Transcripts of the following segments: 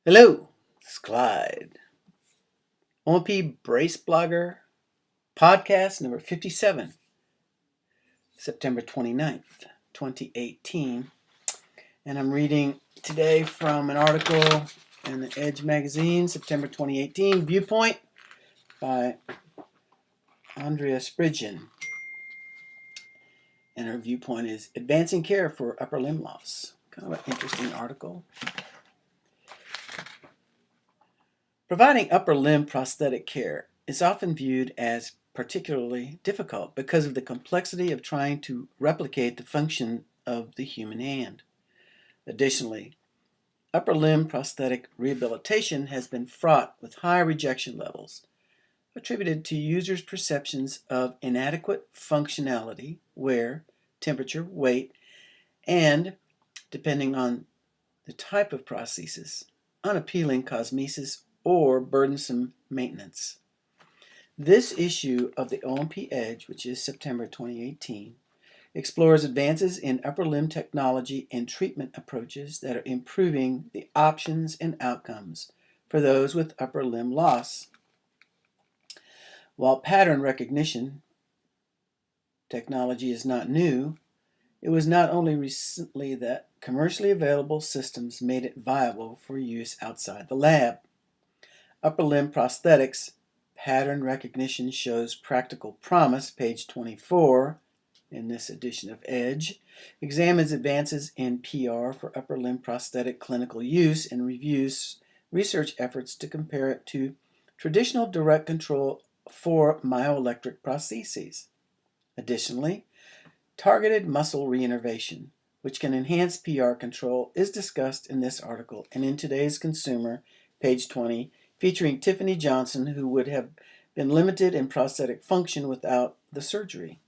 Hello, it's Clyde. O&amp BraceBlogger podcast number 57, September 29th, 2018. And I'm reading today from an article in the Edge magazine, September 2018, Viewpoint by Andrea Spridgen. And her viewpoint is Advancing Care for Upper Limb Loss. Kind of an interesting article. Providing upper limb prosthetic care is often viewed as particularly difficult because of the complexity of trying to replicate the function of the human hand. Additionally, upper limb prosthetic rehabilitation has been fraught with high rejection levels, attributed to users' perceptions of inadequate functionality, wear, temperature, weight, and, depending on the type of prosthesis, unappealing cosmesis or burdensome maintenance. This issue of the O&amp Edge, which is September 2018, explores advances in upper limb technology and treatment approaches that are improving the options and outcomes for those with upper limb loss. While pattern recognition technology is not new, it was not only recently that commercially available systems made it viable for use outside the lab. Upper limb prosthetics pattern recognition shows practical promise, page 24 in this edition of Edge, examines advances in PR for upper limb prosthetic clinical use and reviews research efforts to compare it to traditional direct control for myoelectric prostheses. Additionally, targeted muscle reinnervation, which can enhance PR control, is discussed in this article and in today's Consumer, page 20, featuring Tiffany Johnson, who would have been limited in prosthetic function without the surgery.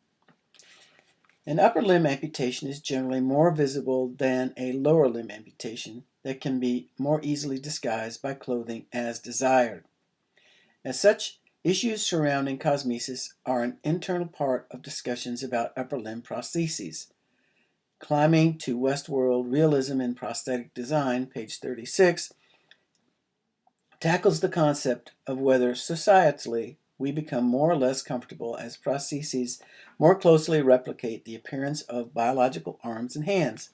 An upper limb amputation is generally more visible than a lower limb amputation that can be more easily disguised by clothing as desired. As such, issues surrounding cosmesis are an internal part of discussions about upper limb prostheses. Climbing to Westworld Realism in Prosthetic Design, page 36, tackles the concept of whether societally we become more or less comfortable as prostheses more closely replicate the appearance of biological arms and hands,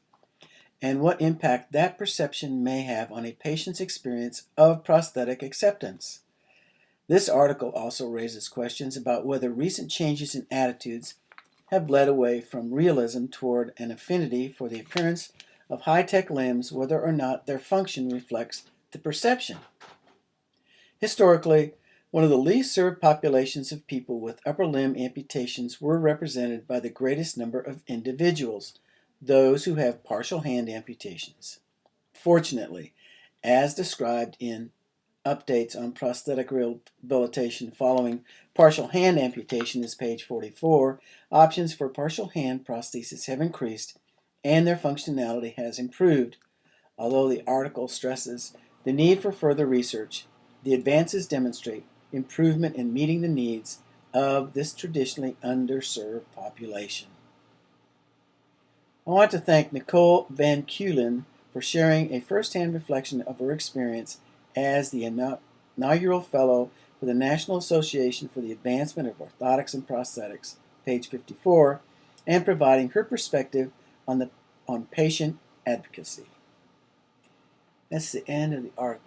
and what impact that perception may have on a patient's experience of prosthetic acceptance. This article also raises questions about whether recent changes in attitudes have led away from realism toward an affinity for the appearance of high-tech limbs, whether or not their function reflects the perception. Historically, one of the least served populations of people with upper limb amputations were represented by the greatest number of individuals, those who have partial hand amputations. Fortunately, as described in Updates on Prosthetic Rehabilitation Following Partial Hand Amputation is page 44, options for partial hand prosthesis have increased and their functionality has improved. Although the article stresses the need for further research, the advances demonstrate improvement in meeting the needs of this traditionally underserved population. I want to thank Nicole Van Keulen for sharing a first-hand reflection of her experience as the inaugural fellow for the National Association for the Advancement of Orthotics and Prosthetics, page 54, and providing her perspective on patient advocacy. That's the end of the article.